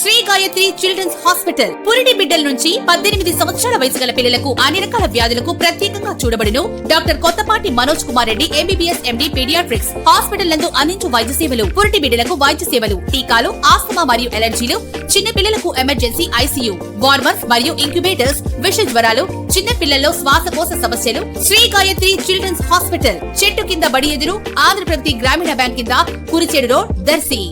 Shri Gayatri children's hospital పురిటి బిడ్డల నుంచి 18 సంవత్సరాల వయసు గల పిల్లలకు అన్ని రకాల వ్యాధులకు ప్రత్యేకంగా చూడబడును. Doctor Kothapati Manoj Kumar Reddy MBBS MD paediatrics hospital నందు అందించు వైద్య సేవలు, పురిటి బిడ్డలకు వైద్య సేవలు, టీకాలు, ఆస్తమా మరియు ఎలర్జీలు, చిన్న పిల్లలకు ఎమర్జెన్సీ ఐసీయూ, వార్మర్స్ మరియు ఇంక్యుబేటర్స్, విష జ్వరాలు, చిన్న పిల్లల్లో శ్వాసకోశ సమస్యలు. శ్రీ గాయత్రి చిల్డ్రన్స్ హాస్పిటల్ చెట్టు కింద బడి ఎదురు, ఆంధ్రప్రగతి గ్రామీణ బ్యాంక్ కింద, కురిచేడు రోడ్, దర్శి.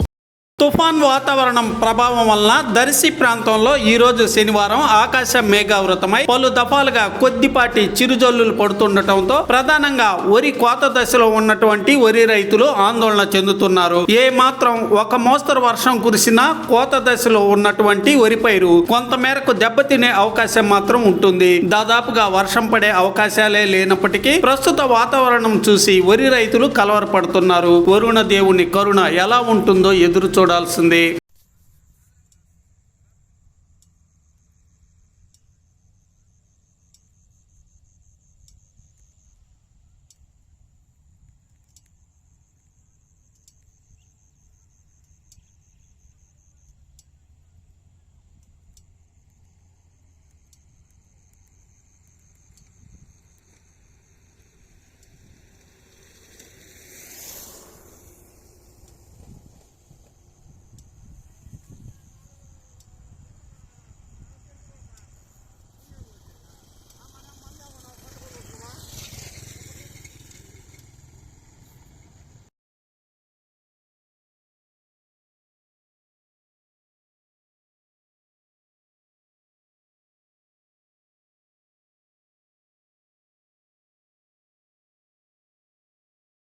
తుఫాన్ వాతావరణం ప్రభావం వలన దర్శి ప్రాంతంలో ఈ రోజు శనివారం ఆకాశం మేఘావృతమై పలు దఫాలుగా కొద్దిపాటి చిరుజల్లులు పడుతుండటంతో ప్రధానంగా వరి కోత దశలో ఉన్నటువంటి వరి రైతులు ఆందోళన చెందుతున్నారు. ఏ మాత్రం ఒక మోస్తరు వర్షం కురిసినా కోత దశలో ఉన్నటువంటి వరి పైరు కొంతమేరకు దెబ్బతినే అవకాశం మాత్రం ఉంటుంది. దాదాపుగా వర్షం పడే అవకాశాలే లేనప్పటికీ ప్రస్తుత వాతావరణం చూసి వరి రైతులు కలవరపడుతున్నారు. వరుణ దేవుని కరుణ ఎలా ఉంటుందో ఎదురు చూడాల్సిందే.